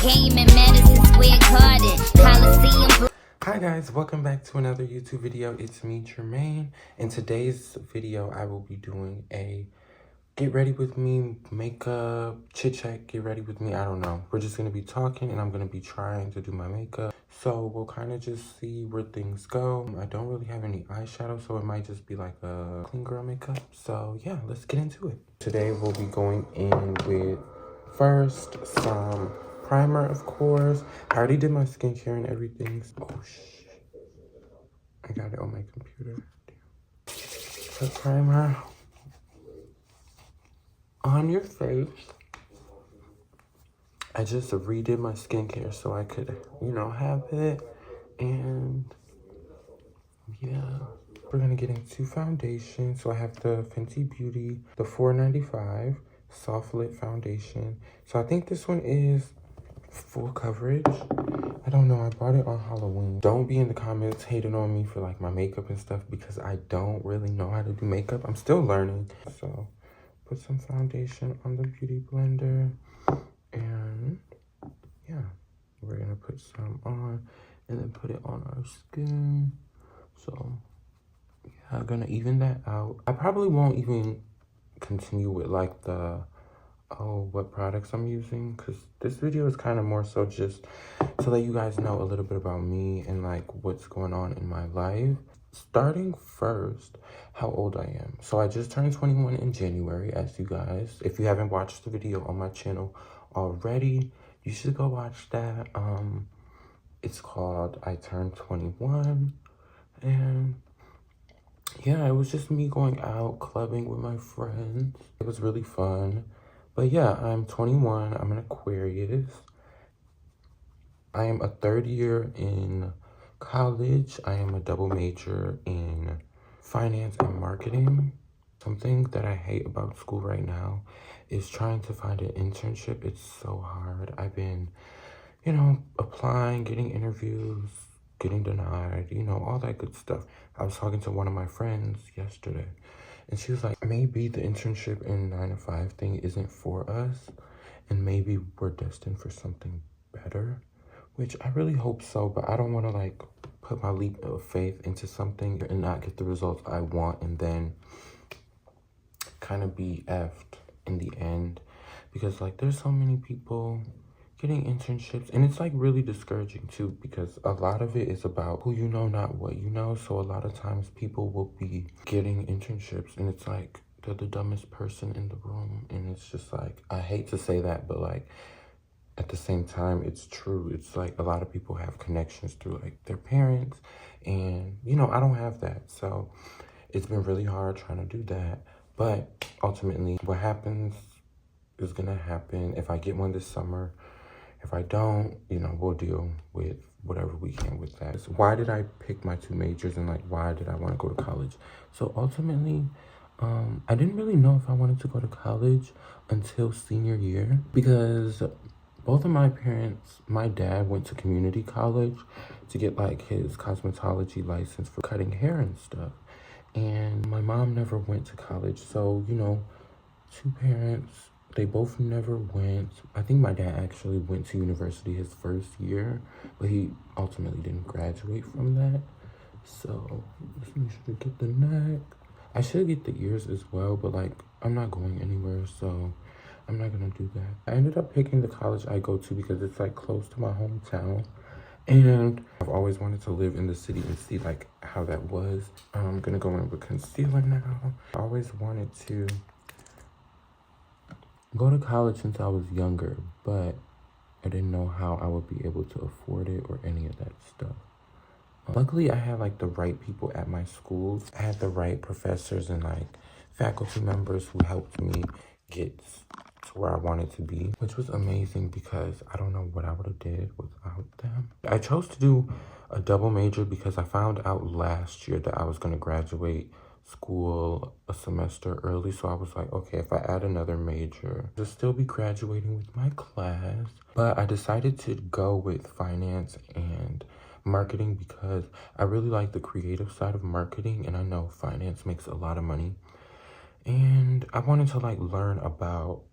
game in Madison Square Garden, Coliseum. Hi guys, welcome back to another YouTube video. It's me, Jermaine. In today's video, I will be doing a get ready with me, makeup, chit chat, get ready with me. I don't know. We're just gonna be talking and I'm gonna be trying to do my makeup. So we'll kind of just see where things go. I don't really have any eyeshadow, so it might just be like a clean girl makeup. So yeah, let's get into it. Today we'll be going in with first some primer, of course. I already did my skincare and everything. Oh shit, I got it on my computer. Put primer on your face. I just redid my skincare so I could, you know, have it. And yeah, we're gonna get into foundation. So I have the Fenty Beauty, the $4.95 soft lit foundation. So I think this one is full coverage. I don't know, I bought it on Halloween. Don't be in the comments hating on me for like my makeup and stuff because I don't really know how to do makeup. I'm still learning. So put some foundation on the beauty blender, and yeah, we're gonna put some on and then put it on our skin. So yeah, I'm gonna even that out. I probably won't even continue with like the what products I'm using, because this video is kind of more so just to let you guys know a little bit about me and like what's going on in my life. Starting first, how old I am. So I just turned 21 in January, as you guys, if you haven't watched the video on my channel already, you should go watch that. It's called I Turned 21. And yeah, it was just me going out clubbing with my friends. It was really fun. But yeah, I'm 21. I'm an Aquarius. I am a third year in college. I am a double major in finance and marketing. Something that I hate about school right now is trying to find an internship. It's so hard. I've been, you know, applying, getting interviews, getting denied, you know, all that good stuff. I was talking to one of my friends yesterday, and she was like, maybe the internship and 9-to-5 thing isn't for us, and maybe we're destined for something better, which I really hope so, but I don't want to like put my leap of faith into something and not get the results I want and then kind of be effed in the end, because like there's so many people getting internships, and it's like really discouraging too, because a lot of it is about who you know, not what you know. So a lot of times people will be getting internships and it's like they're the dumbest person in the room, and it's just like, I hate to say that, but like at the same time it's true. It's like a lot of people have connections through like their parents, and you know, I don't have that, so it's been really hard trying to do that. But ultimately what happens is gonna happen. If I get one this summer, if I don't, you know, we'll deal with whatever we can with that. So why did I pick my two majors, and like why did I want to go to college? So ultimately, I didn't really know if I wanted to go to college until senior year, because both of my parents, my dad went to community college to get like his cosmetology license for cutting hair and stuff, and my mom never went to college. So, you know, two parents, they both never went. I think my dad actually went to university his first year, but he ultimately didn't graduate from that. So let's make sure to get the neck. I should get the ears as well, but like I'm not going anywhere, so I'm not gonna do that. I ended up picking the college I go to because it's like close to my hometown, and I've always wanted to live in the city and see like how that was. I'm gonna go in with concealer now. I always wanted to go to college since I was younger, but I didn't know how I would be able to afford it or any of that stuff. Luckily, I had like the right people at my schools. I had the right professors and like faculty members who helped me get to where I wanted to be, which was amazing because I don't know what I would have did without them. I chose to do a double major because I found out last year that I was going to graduate school a semester early. So I was like, okay, if I add another major, I'll still be graduating with my class. But I decided to go with finance and marketing because I really like the creative side of marketing, and I know finance makes a lot of money. And I wanted to like learn about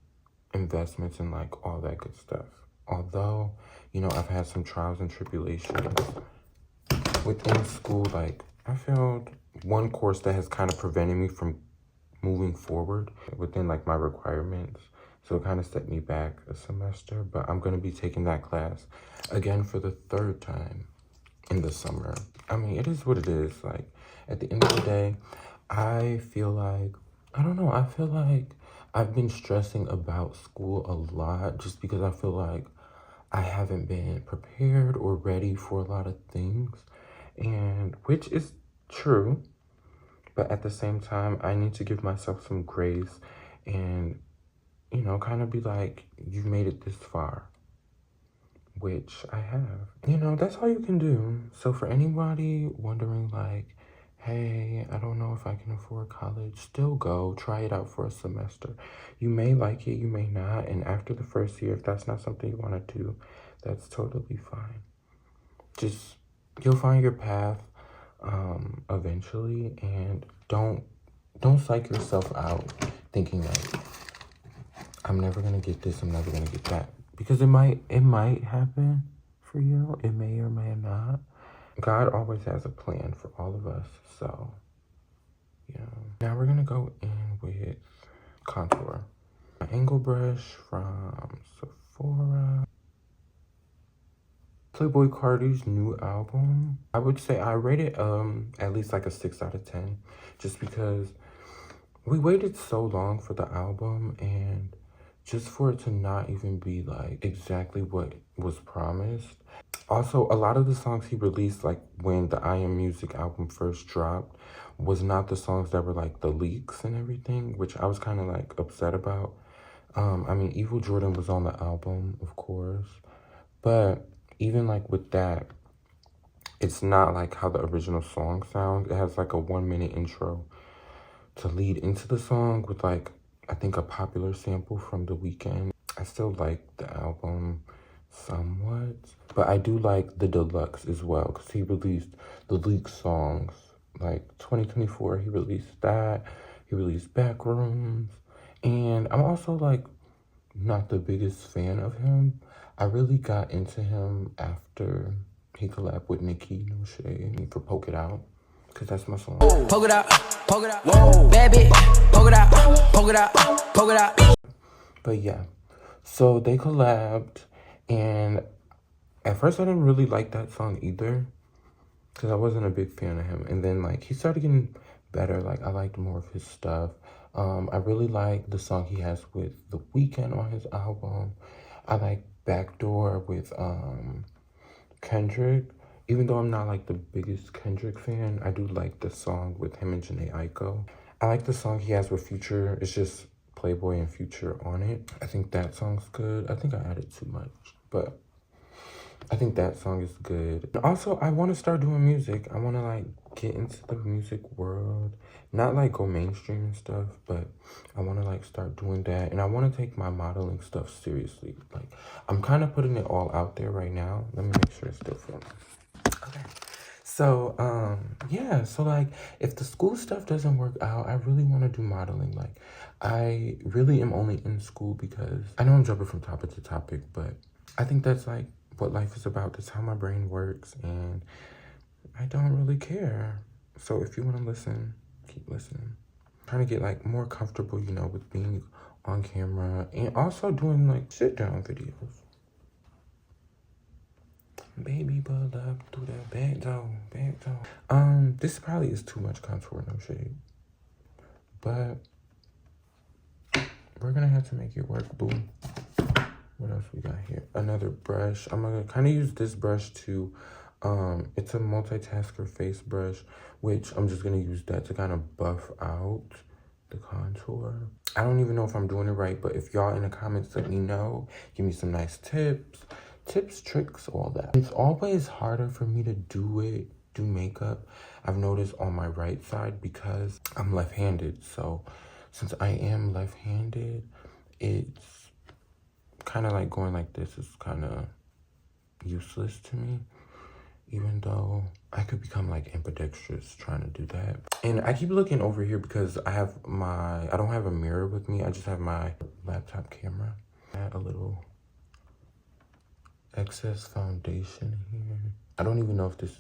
investments and like all that good stuff. although, you know, I've had some trials and tribulations within school. Like, I failed one course that has kind of prevented me from moving forward within like my requirements. So it kind of set me back a semester, but I'm going to be taking that class again for the third time in the summer. I mean, it is what it is. Like, at the end of the day, I feel like, I don't know, I feel like I've been stressing about school a lot just because I feel like I haven't been prepared or ready for a lot of things, and which is true. But at the same time, I need to give myself some grace and, you know, kind of be like, you've made it this far, which I have. You know, that's all you can do. So for anybody wondering like, hey, I don't know if I can afford college, still go, try it out for a semester. You may like it, you may not. And after the first year, if that's not something you want to do, that's totally fine. Just, you'll find your path eventually, and don't psych yourself out thinking like, I'm never gonna get this, I'm never gonna get that, because it might happen for you. It may or may not. God always has a plan for all of us. So yeah, now we're gonna go in with contour. My angle brush from Sephora. Playboy Cardi's new album. I would say I rate it at least like a 6 out of 10, just because we waited so long for the album, and just for it to not even be like exactly what was promised. Also, a lot of the songs he released like when the I Am Music album first dropped was not the songs that were like the leaks and everything, which I was kind of like upset about. I mean, Evil Jordan was on the album, of course, but even like with that, it's not like how the original song sounds. It has like a 1-minute intro to lead into the song with like, I think, a popular sample from The Weeknd. I still like the album somewhat, but I do like the deluxe as well, because he released the leaked songs. Like 2024, he released that. He released Backrooms. And I'm also like not the biggest fan of him. I really got into him after he collabed with Nicki, no shade, for Poke It Out, because that's my song. Poke it out, whoa, bad bitch, poke it out, poke it out, poke it out. But yeah, so they collabed, and at first I didn't really like that song either, because I wasn't a big fan of him. And then like he started getting better. Like I liked more of his stuff. I really like the song he has with The Weeknd on his album. I like Backdoor with Kendrick. Even though I'm not like the biggest Kendrick fan, I do like the song with him and Jhené Aiko. I like the song he has with Future. It's just Playboy and Future on it. I think that song's good. I think I added too much, but I think that song is good. And also, I want to start doing music. I want to like get into the music world. Not like go mainstream and stuff, but I want to like start doing that. And I want to take my modeling stuff seriously. Like, I'm kind of putting it all out there right now. Let me make sure it's still filming. Okay. So, yeah. So like, if the school stuff doesn't work out, I really want to do modeling. Like, I really am only in school because I know I'm jumping from topic to topic, but I think that's like what life is about. That's how my brain works, and I don't really care. So if you want to listen, keep listening. I'm trying to get like more comfortable, you know, with being on camera, and also doing like sit down videos. Baby, pull up through that back door. This probably is too much contour, no shade, but we're gonna have to make it work, boo. What else we got here? Another brush. I'm gonna kind of use this brush to, it's a multitasker face brush, which I'm just gonna use that to kind of buff out the contour. I don't even know if I'm doing it right, but if y'all in the comments let me know, give me some nice tips, tricks, all that. It's always harder for me to do makeup, I've noticed, on my right side because I'm left-handed. So since I am left-handed, it's kind of like going like this is kind of useless to me, even though I could become like ambidextrous trying to do that. And I keep looking over here because I don't have a mirror with me. I just have my laptop camera. Add a little excess foundation here. I don't even know if this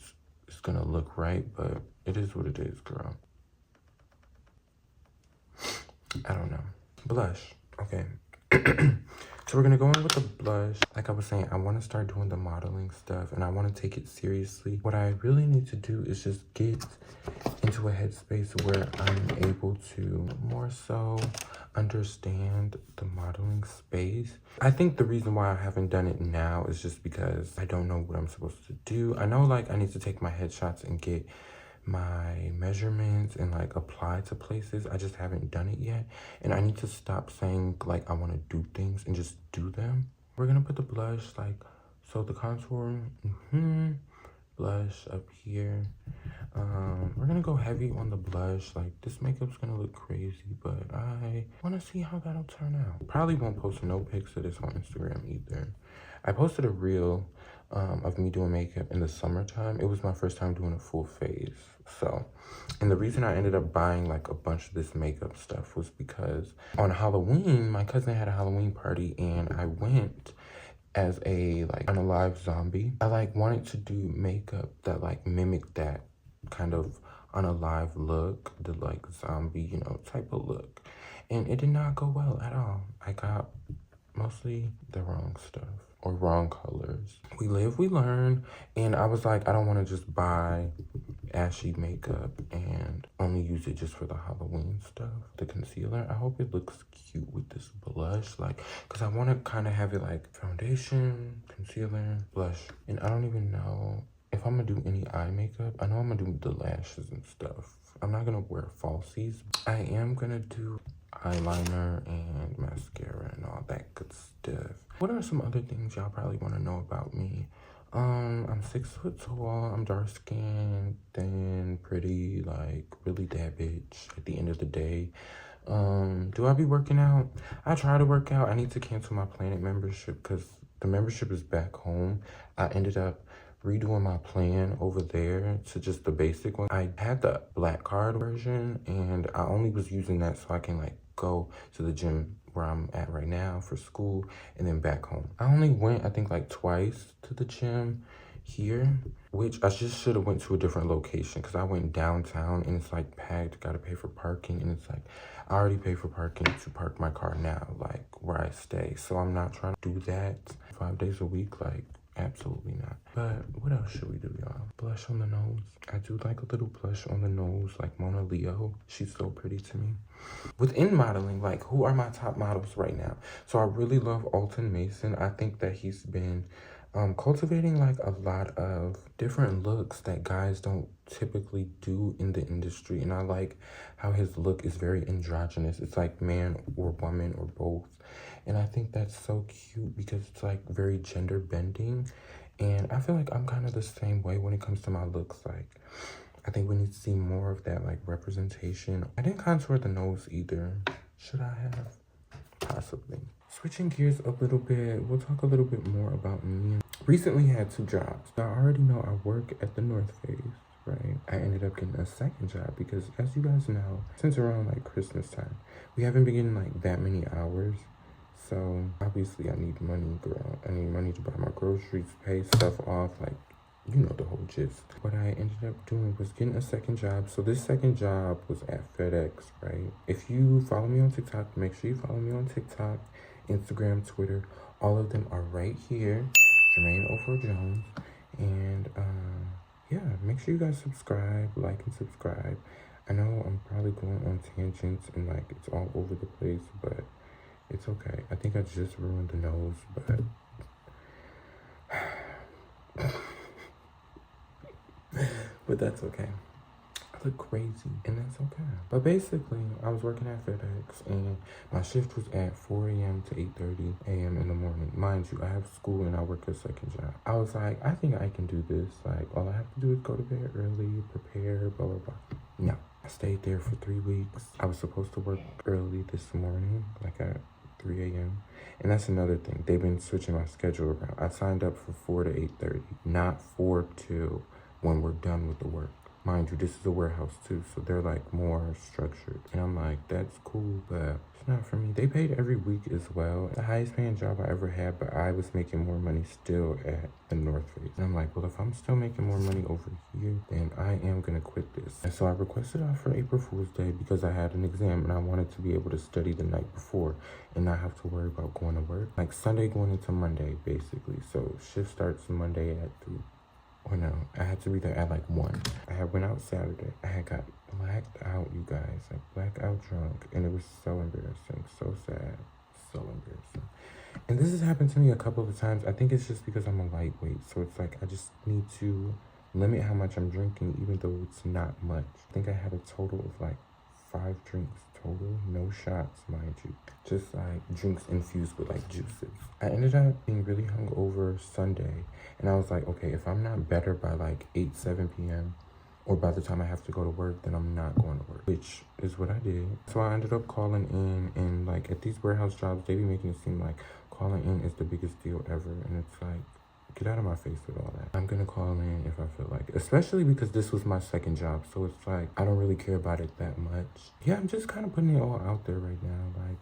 is gonna look right, but it is what it is, girl. I don't know. Blush, okay. So we're gonna go in with the blush. Like I was saying, I wanna start doing the modeling stuff and I wanna take it seriously. What I really need to do is just get into a headspace where I'm able to more so understand the modeling space. I think the reason why I haven't done it now is just because I don't know what I'm supposed to do. I know like I need to take my headshots and get my measurements and like apply to places. I just haven't done it yet. And I need to stop saying like I want to do things and just do them. We're gonna put the blush like, so the contour, blush up here. We're gonna go heavy on the blush. Like this makeup's gonna look crazy, but I wanna see how that'll turn out. Probably won't post no pics of this on Instagram either. I posted a reel of me doing makeup in the summertime. It was my first time doing a full face. So, and the reason I ended up buying like a bunch of this makeup stuff was because on Halloween, my cousin had a Halloween party and I went as a like unalive zombie. I like wanted to do makeup that like mimicked that kind of unalive look, the like zombie, you know, type of look. And it did not go well at all. I got mostly the wrong stuff or wrong colors. We live, we learn. And I was like, I don't want to just buy ashy makeup and only use it just for the Halloween stuff. The concealer, I hope it looks cute with this blush, like, because I want to kind of have it like foundation, concealer, blush. And I don't even know if I'm gonna do any eye makeup. I know I'm gonna do the lashes and stuff. I'm not gonna wear falsies. I am gonna do eyeliner and mascara and all that good stuff. What are some other things y'all probably want to know about me? I'm 6 foot tall, I'm dark skinned, thin, pretty, like really that bitch at the end of the day. Do I be working out? I try to work out. I need to cancel my Planet membership because the membership is back home. I ended up redoing my plan over there to just the basic one. I had the black card version and I only was using that so I can like go to the gym where I'm at right now for school and then back home. I only went, I think like twice to the gym here, which I just should have went to a different location because I went downtown and it's like packed, gotta pay for parking, and it's like, I already pay for parking to park my car now, like where I stay. So I'm not trying to do that 5 days a week, like absolutely not. But what else should we do, y'all? Blush on the nose. I do like a little blush on the nose, like Mona Leo. She's so pretty to me. Within modeling, like who are my top models right now? So I really love Alton Mason. I think that he's been cultivating like a lot of different looks that guys don't typically do in the industry. And I like how his look is very androgynous. It's like man or woman or both. And I think that's so cute because it's like very gender bending. And I feel like I'm kind of the same way when it comes to my looks. Like, I think we need to see more of that like representation. I didn't contour the nose either. Should I have? Possibly. Switching gears a little bit, we'll talk a little bit more about me. Recently had 2 jobs. I already know I work at the North Face, right? I ended up getting a second job because, as you guys know, since around like Christmas time, we haven't been getting like that many hours. So obviously I need money, girl. I need money to buy my groceries, pay stuff off, like, you know the whole gist. What I ended up doing was getting a second job. So this second job was at FedEx, right? If you follow me on TikTok, make sure you follow me on TikTok, Instagram, Twitter. All of them are right here. Jermaine Ofer Jones. And yeah, make sure you guys subscribe, like and subscribe. I know I'm probably going on tangents and like it's all over the place, but it's okay. I think I just ruined the nose, but but that's okay. I look crazy, and that's okay. But basically, I was working at FedEx, and my shift was at 4 a.m. to 8:30 a.m. in the morning. Mind you, I have school and I work a second job. I was like, I think I can do this. Like, all I have to do is go to bed early, prepare, blah, blah, blah. No. I stayed there for 3 weeks. I was supposed to work early this morning, like at 3 a.m. And that's another thing. They've been switching my schedule around. I signed up for 4 to 8:30, not 4 to when we're done with the work. Mind you, this is a warehouse too, so they're like more structured. And I'm like, that's cool, but it's not for me. They paid every week as well. The highest paying job I ever had, but I was making more money still at the North Face. And I'm like, well, if I'm still making more money over here, then I am gonna quit this. And so I requested off for April Fool's Day because I had an exam and I wanted to be able to study the night before and not have to worry about going to work. Like Sunday going into Monday, basically. So shift starts Monday at 3. Or no, I had to be there at like 1. I had went out Saturday. I had got blacked out, you guys. Like blackout drunk. And it was so embarrassing. So sad. So embarrassing. And this has happened to me a couple of times. I think it's just because I'm a lightweight. So it's like I just need to limit how much I'm drinking, even though it's not much. I think I had a total of like 5 drinks total. No shots, mind you. Just like drinks infused with like juices. I ended up being really hungover Sunday. And I was like, okay, if I'm not better by like 7 p.m. or by the time I have to go to work, then I'm not going to work, which is what I did. So I ended up calling in, and like at these warehouse jobs, they be making it seem like calling in is the biggest deal ever. And it's like, get out of my face with all that. I'm gonna call in if I feel like it, especially because this was my second job. So it's like, I don't really care about it that much. Yeah, I'm just kind of putting it all out there right now. Like,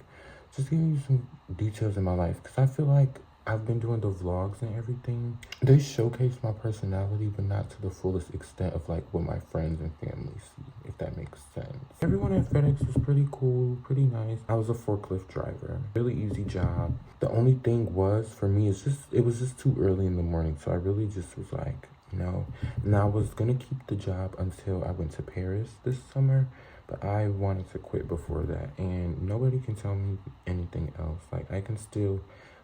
just giving you some details in my life. Because I feel like I've been doing the vlogs and everything. They showcase my personality, but not to the fullest extent of like what my friends and family see, if that makes sense. Everyone at FedEx was pretty cool, pretty nice. I was a forklift driver. Really easy job. The only thing was, for me, it was just too early in the morning. So I really just was like, no. And I was gonna keep the job until I went to Paris this summer. But I wanted to quit before that. And nobody can tell me anything else. Like, I can still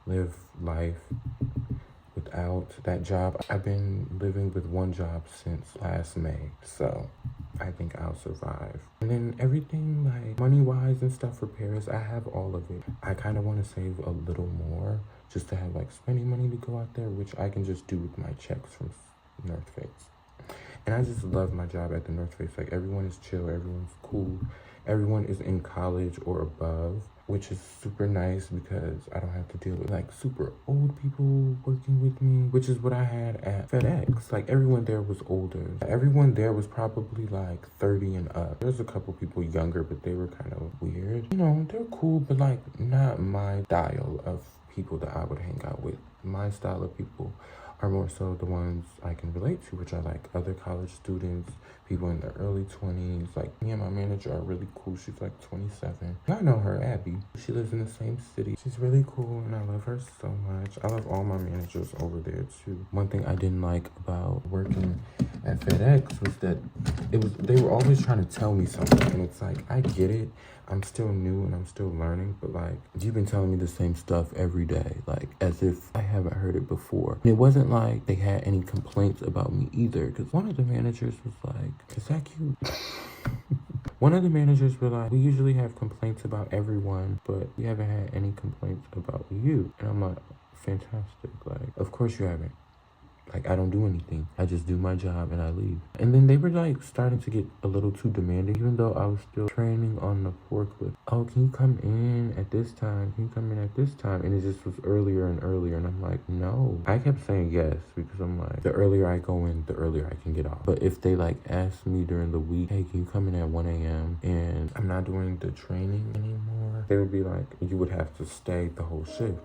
live life without that job. I've been living with one job since last May, so I think I'll survive. And then everything like money-wise and stuff for Paris, I have all of it. I kind of want to save a little more just to have like spending money to go out there, which I can just do with my checks from North Face. And I just love my job at the North Face. Like, everyone is chill, everyone's cool, everyone is in college or above, which is super nice because I don't have to deal with like super old people working with me, which is what I had at FedEx. Like, everyone there was older. Everyone there was probably like 30 and up. There's a couple people younger, but they were kind of weird. You know, they're cool, but like not my style of people that I would hang out with. My style of people are more so the ones I can relate to, which are like other college students, people in their early 20s. Like, me and my manager are really cool. She's like 27. I know her, Abby. She lives in the same city. She's really cool, and I love her so much. I love all my managers over there too. One thing I didn't like about working at FedEx was that they were always trying to tell me something, and it's like, I get it. I'm still new and I'm still learning, but like, you've been telling me the same stuff every day, like as if I haven't heard it before. And it wasn't like they had any complaints about me either, because one of the managers was like, is that cute? One of the managers were like, we usually have complaints about everyone, but we haven't had any complaints about you. And I'm like, fantastic. Like, of course you haven't. Like, I don't do anything. I just do my job and I leave. And then they were like starting to get a little too demanding, even though I was still training on the forklift. Oh, can you come in at this time? Can you come in at this time? And it just was earlier and earlier. And I'm like, no. I kept saying yes because I'm like, the earlier I go in, the earlier I can get off. But if they like ask me during the week, hey, can you come in at 1 a.m. and I'm not doing the training anymore, they would be like, you would have to stay the whole shift.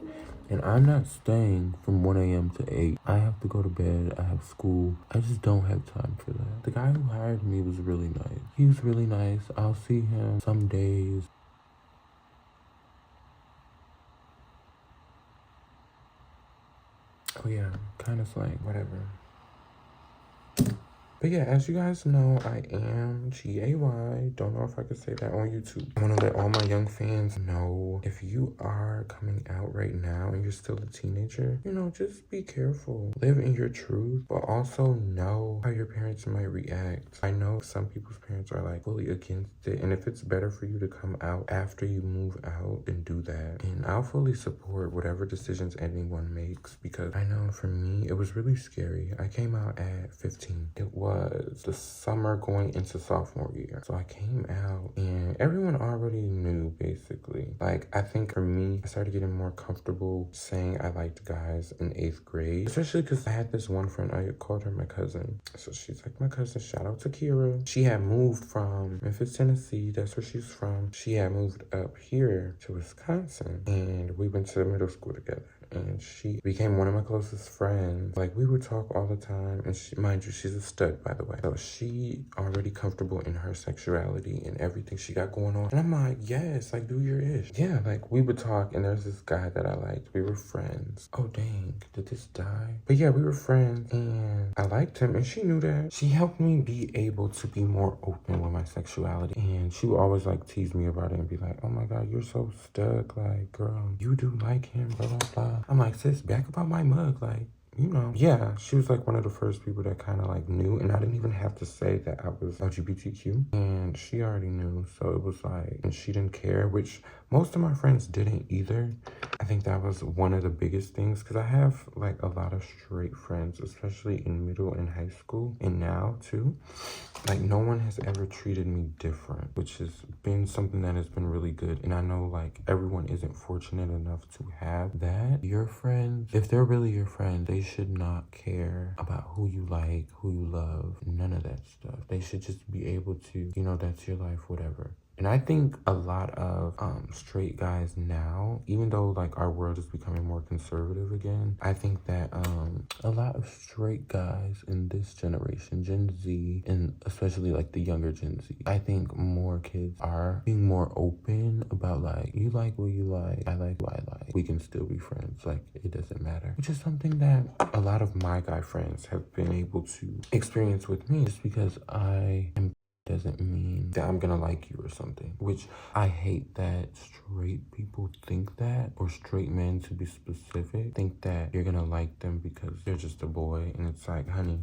And I'm not staying from 1 a.m. to 8. I have to go to bed. I have school. I just don't have time for that. The guy who hired me was really nice. He was really nice. I'll see him some days. Oh yeah, kind of like whatever. But yeah, as you guys know, I am GAY. Don't know if I could say that on YouTube. I want to let all my young fans know, if you are coming out right now and you're still a teenager, you know, just be careful. Live in your truth, but also know how your parents might react. I know some people's parents are like fully against it, and if it's better for you to come out after you move out, then do that. And I'll fully support whatever decisions anyone makes, because I know for me, it was really scary. I came out at 15. It was was the summer going into sophomore year. So I came out and everyone already knew, basically. Like, I think for me, I started getting more comfortable saying I liked guys in 8th grade, especially because I had this one friend, I called her my cousin. So she's like my cousin. Shout out to Kira. She had moved from Memphis, Tennessee. That's where she's from. She had moved up here to Wisconsin, and we went to middle school together. And she became one of my closest friends. Like, we would talk all the time. And she, mind you, she's a stud, by the way. So she already comfortable in her sexuality and everything she got going on. And I'm like, yes, like, do your ish. Yeah, like, we would talk, and there's this guy that I liked. We were friends. Oh, dang, did this die? But yeah, we were friends, and I liked him, and she knew that. She helped me be able to be more open with my sexuality. And she would always, like, tease me about it and be like, oh my God, you're so stuck. Like, girl, you do like him, blah, blah, blah. I'm like, sis, back up on my mug, like, you know. Yeah, she was like one of the first people that kind of like knew, and I didn't even have to say that I was LGBTQ, and she already knew. So it was like, and she didn't care, which most of my friends didn't either. I think that was one of the biggest things, because I have like a lot of straight friends, especially in middle and high school, and now too. Like, no one has ever treated me different, which has been something that has been really good. And I know, like, everyone isn't fortunate enough to have that. Your friends, if they're really your friends, they should not care about who you like, who you love, none of that stuff. They should just be able to, you know, that's your life, whatever. And I think a lot of straight guys now, even though like our world is becoming more conservative again, I think that a lot of straight guys in this generation, Gen Z, and especially like the younger Gen Z, I think more kids are being more open about like, you like what you like, I like what I like. We can still be friends, like it doesn't matter. Which is something that a lot of my guy friends have been able to experience with me, just because I am doesn't mean that I'm gonna like you or something, which I hate that straight people think that, or straight men to be specific, think that you're gonna like them because they're just a boy. And it's like, honey,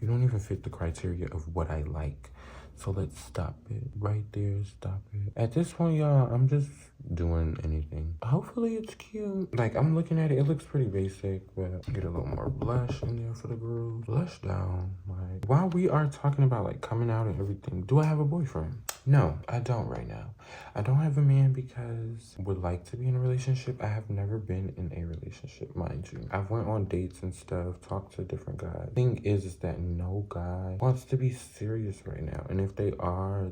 you don't even fit the criteria of what I like. So let's stop it right there. Stop it. At this point, y'all, I'm just doing anything. Hopefully it's cute. Like, I'm looking at it. It looks pretty basic, but get a little more blush in there for the groove. Blush down. Like, while we are talking about like coming out and everything, do I have a boyfriend? No, I don't right now. I don't have a man because I would like to be in a relationship. I have never been in a relationship, mind you. I've went on dates and stuff, talked to different guys. Thing is that no guy wants to be serious right now. And if they are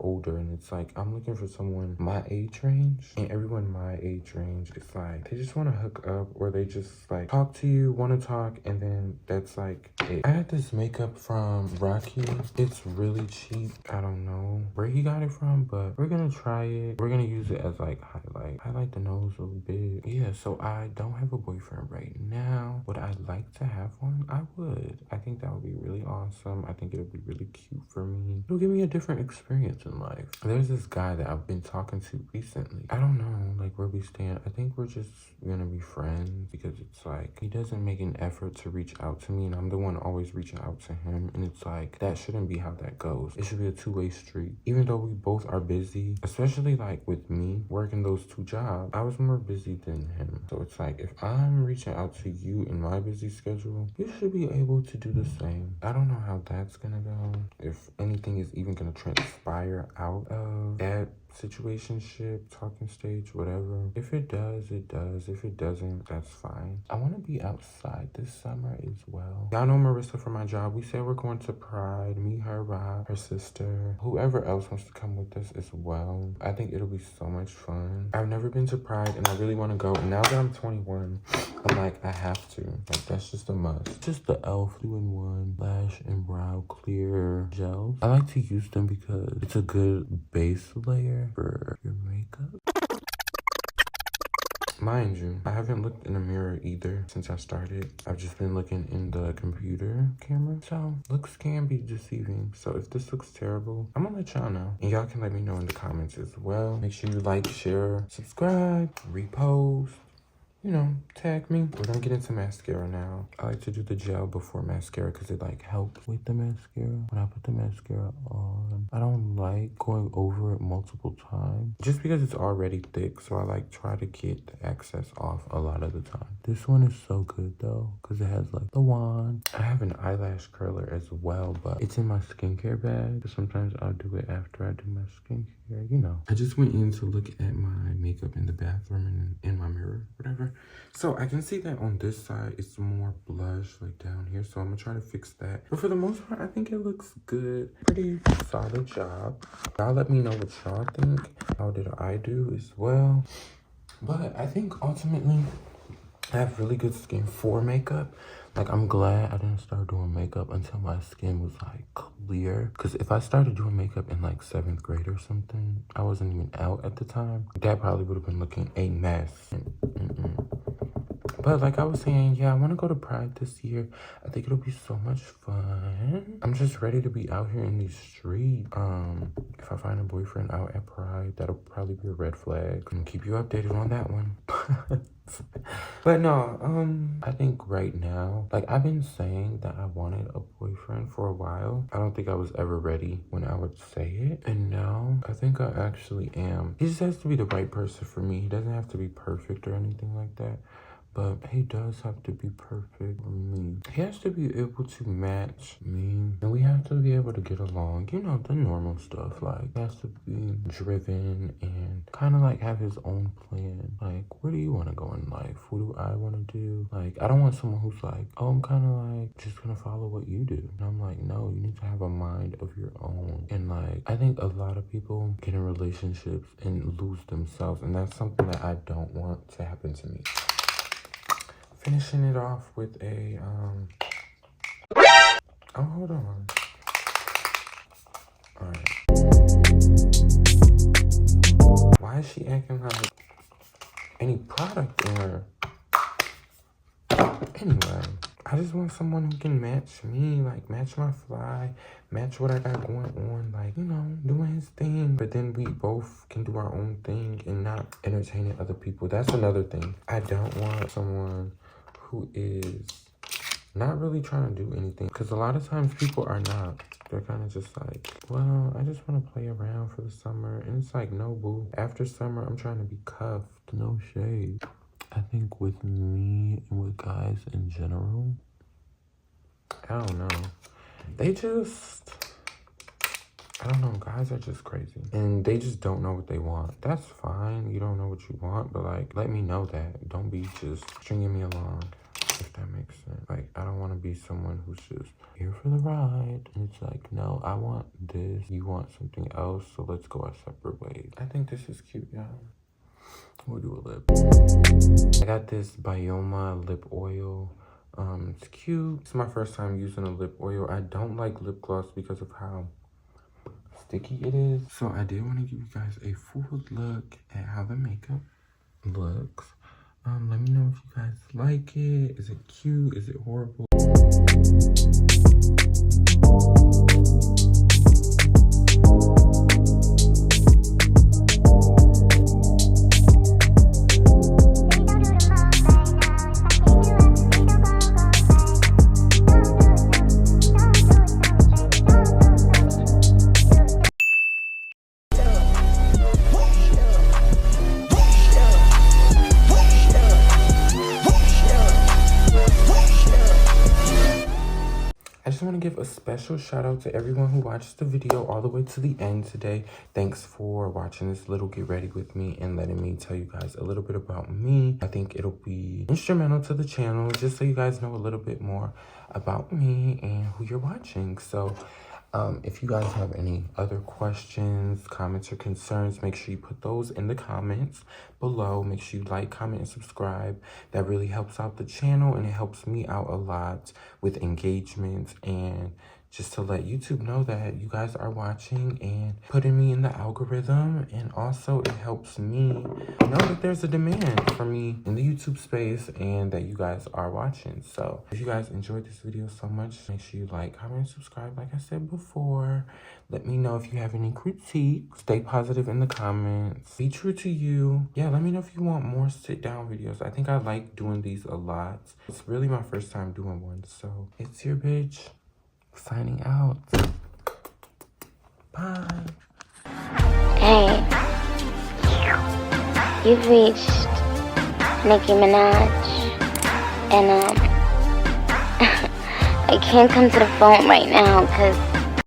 older, and it's like, I'm looking for someone my age range, and everyone my age range, it's like they just want to hook up, or they just like talk to you, want to talk, and then that's like it. I got this makeup from Rocky. It's really cheap. I don't know where he got it from, but we're gonna try it. We're gonna use it as like highlight the nose a little bit. Yeah, so I don't have a boyfriend right now. Would I like to have one? I would. I think that would be really awesome. I think it would be really cute for me. It'll give me a different experience in life. There's this guy that I've been talking to recently. I don't know like where we stand. I think we're just gonna be friends, because it's like he doesn't make an effort to reach out to me, and I'm the one always reaching out to him. And it's like, that shouldn't be how that goes. It should be a two-way street. Even though we both are busy, especially like with me working those 2 jobs, I was more busy than him. So it's like, if I'm reaching out to you in my busy schedule, you should be able to do the same. I don't know how that's gonna go, if anything is even gonna transpire out of that situationship, talking stage, whatever. If it does, it does. If it doesn't, that's fine. I want to be outside this summer as well. Y'all know Marissa from my job. We said we're going to Pride. Me, her, Rob, her sister, whoever else wants to come with us as well. I think it'll be so much fun. I've never been to Pride, and I really want to go. And now that I'm 21, I'm like, I have to. Like, that's just a must. Just the e.l.f. 2-in-1 lash and brow clear gels. I like to use them because it's a good base layer for your makeup. Mind you, I haven't looked in a mirror either since I started. I've just been looking in the computer camera. So looks can be deceiving. So if this looks terrible, I'm gonna let y'all know. And y'all can let me know in the comments as well. Make sure you like, share, subscribe, repost. you know, tag me. We're gonna get into mascara now. I like to do the gel before mascara because it like helps with the mascara. When I put the mascara on, I don't like going over it multiple times just because it's already thick. So I like try to get the excess off a lot of the time. This one is so good though because it has like the wand. I have an eyelash curler as well, but it's in my skincare bag. Sometimes I'll do it after I do my skincare, you know. I just went in to look at my makeup in the bathroom and in my mirror, whatever. So I can see that on this side, it's more blush like down here. So I'm gonna try to fix that. But for the most part, I think it looks good. Pretty solid job. Y'all let me know what y'all think. How did I do as well? But I think ultimately, I have really good skin for makeup. Like, I'm glad I didn't start doing makeup until my skin was, like, clear. Because if I started doing makeup in, like, 7th grade or something, I wasn't even out at the time. That probably would have been looking a mess. But like I was saying, yeah, I want to go to Pride this year. I think it'll be so much fun. I'm just ready to be out here in these streets. If I find a boyfriend out at Pride, that'll probably be a red flag. I'm gonna keep you updated on that one. But no, I think right now, like I've been saying that I wanted a boyfriend for a while. I don't think I was ever ready when I would say it. And now I think I actually am. He just has to be the right person for me. He doesn't have to be perfect or anything like that. But he does have to be perfect for me. He has to be able to match me. And we have to be able to get along. You know, the normal stuff. Like, he has to be driven and kind of like have his own plan. Like, where do you want to go in life? What do I want to do? Like, I don't want someone who's like, oh, I'm kind of like just going to follow what you do. And I'm like, no, you need to have a mind of your own. And like, I think a lot of people get in relationships and lose themselves. And that's something that I don't want to happen to me. Finishing it off with a, oh, hold on. All right. Why is she acting like any product in her? Anyway, I just want someone who can match me, like match my fly, match what I got going on, like, you know, doing his thing. But then we both can do our own thing and not entertaining other people. That's another thing. I don't want someone who is not really trying to do anything, because a lot of times people are not. They're kind of just like, well, I just want to play around for the summer. And it's like, no, boo. After summer, I'm trying to be cuffed. No shade. I think with me and with guys in general, I don't know. They just, I don't know, guys are just crazy. And they just don't know what they want. That's fine. You don't know what you want, but like, let me know that. Don't be just stringing me along. If that makes sense. Like, I don't want to be someone who's just here for the ride. And it's like, no, I want this. You want something else. So let's go our separate ways. I think this is cute, y'all. We'll do a lip. I got this Bioma lip oil. It's cute. It's my first time using a lip oil. I don't like lip gloss because of how sticky it is. So I did want to give you guys a full look at how the makeup looks. Let me know if you guys like it. Is it cute? Is it horrible? I just want to give a special shout out to everyone who watched the video all the way to the end today. Thanks for watching this little get ready with me and letting me tell you guys a little bit about me. I think it'll be instrumental to the channel just so you guys know a little bit more about me and who you're watching. So if you guys have any other questions, comments, or concerns, make sure you put those in the comments below. Make sure you like, comment, and subscribe. That really helps out the channel and it helps me out a lot with engagement and just to let YouTube know that you guys are watching and putting me in the algorithm. And also it helps me know that there's a demand for me in the YouTube space and that you guys are watching. So if you guys enjoyed this video so much, make sure you like, comment, and subscribe like I said before. Let me know if you have any critiques. Stay positive in the comments. Be true to you. Yeah, let me know if you want more sit-down videos. I think I like doing these a lot. It's really my first time doing one. So it's your bitch signing out. Bye. Hey, you've reached Nicki Minaj, and I can't come to the phone right now because